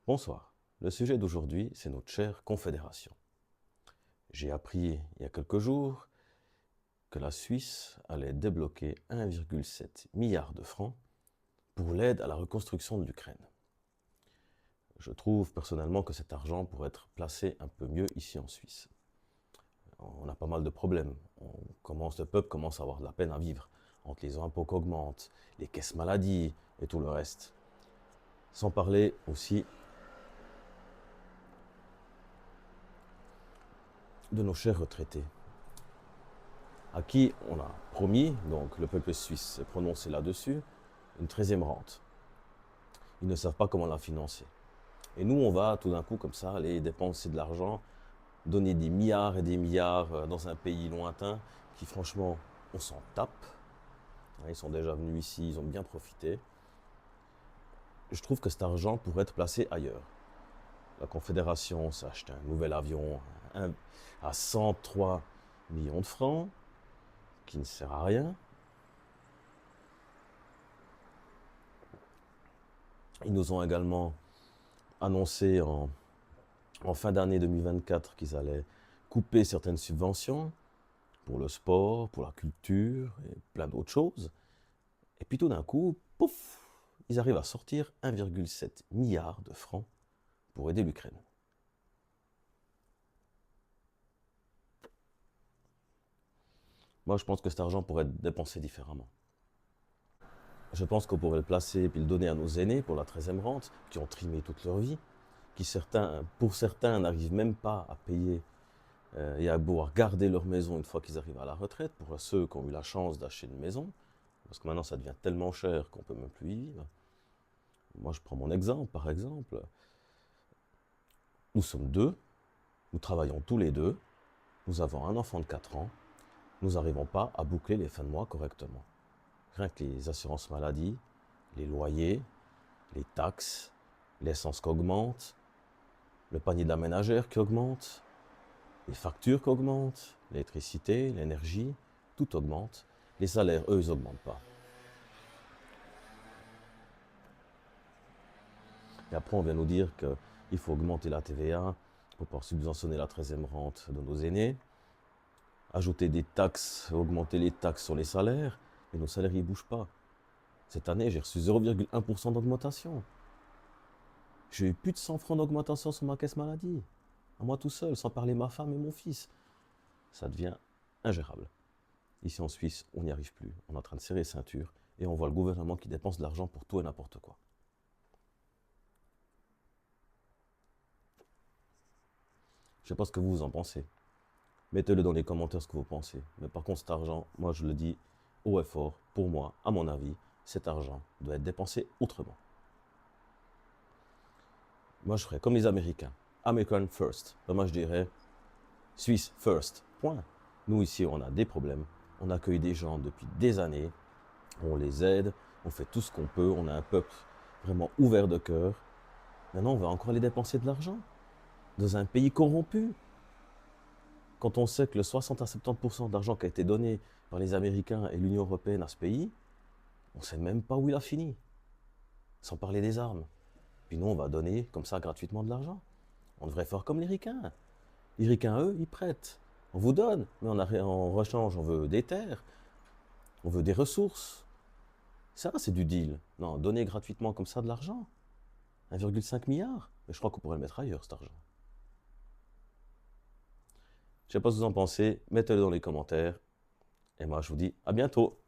Bonsoir. Le sujet d'aujourd'hui, c'est notre chère Confédération. J'ai appris il y a quelques jours que la Suisse allait débloquer 1,7 milliard de francs pour l'aide à la reconstruction de l'Ukraine. Je trouve personnellement que cet argent pourrait être placé un peu mieux ici en Suisse. On a pas mal de problèmes. Le peuple commence à avoir de la peine à vivre entre les impôts qui augmentent, les caisses maladies et tout le reste. Sans parler aussi de nos chers retraités, à qui on a promis, donc le peuple suisse s'est prononcé là-dessus, une 13e rente. Ils ne savent pas comment la financer. Et nous, on va tout d'un coup, comme ça, aller dépenser de l'argent, donner des milliards et des milliards dans un pays lointain qui, franchement, on s'en tape. Ils sont déjà venus ici, ils ont bien profité. Je trouve que cet argent pourrait être placé ailleurs. La Confédération s'est acheté un nouvel avion à 103 millions de francs, qui ne sert à rien. Ils nous ont également annoncé en fin d'année 2024 qu'ils allaient couper certaines subventions pour le sport, pour la culture et plein d'autres choses. Et puis tout d'un coup, pouf, ils arrivent à sortir 1,7 milliard de francs pour aider l'Ukraine. Moi, je pense que cet argent pourrait être dépensé différemment. Je pense qu'on pourrait le placer et puis le donner à nos aînés pour la 13e rente, qui ont trimé toute leur vie, pour certains, n'arrivent même pas à payer et à pouvoir garder leur maison une fois qu'ils arrivent à la retraite, pour ceux qui ont eu la chance d'acheter une maison, parce que maintenant ça devient tellement cher qu'on ne peut même plus y vivre. Moi je prends mon exemple, par exemple. Nous sommes deux, nous travaillons tous les deux, nous avons un enfant de 4 ans, nous n'arrivons pas à boucler les fins de mois correctement. Rien que les assurances maladie, les loyers, les taxes, l'essence qui augmente, le panier de la ménagère qui augmente, les factures qui augmentent, l'électricité, l'énergie, tout augmente. Les salaires, eux, ils n'augmentent pas. Et après, on vient nous dire qu'il faut augmenter la TVA pour pouvoir subventionner la 13e rente de nos aînés, ajouter des taxes, augmenter les taxes sur les salaires, et nos salaires, ils ne bougent pas. Cette année, j'ai reçu 0,1% d'augmentation. J'ai eu plus de 100 francs d'augmentation sur ma caisse maladie. À moi tout seul, sans parler ma femme et mon fils. Ça devient ingérable. Ici en Suisse, on n'y arrive plus. On est en train de serrer les ceintures et on voit le gouvernement qui dépense de l'argent pour tout et n'importe quoi. Je ne sais pas ce que vous en pensez. Mettez-le dans les commentaires ce que vous pensez. Mais par contre, cet argent, moi je le dis haut et fort, pour moi, à mon avis, cet argent doit être dépensé autrement. Moi je ferais comme les Américains. American first. Moi je dirais Suisse first. Point. Nous ici, on a des problèmes. On accueille des gens depuis des années. On les aide. On fait tout ce qu'on peut. On a un peuple vraiment ouvert de cœur. Maintenant, on va encore aller dépenser de l'argent dans un pays corrompu. Quand on sait que le 60 à 70% d'argent qui a été donné par les Américains et l'Union européenne à ce pays, on ne sait même pas où il a fini. Sans parler des armes. Puis nous, on va donner comme ça gratuitement de l'argent. On devrait faire comme les Ricains. Les Ricains, eux, ils prêtent. On vous donne, mais en rechange, on veut des terres, on veut des ressources. Ça, c'est du deal. Non, donner gratuitement comme ça de l'argent. 1,5 milliard. Mais je crois qu'on pourrait le mettre ailleurs, cet argent. Je ne sais pas ce que vous en pensez, mettez-le dans les commentaires. Et moi, je vous dis à bientôt.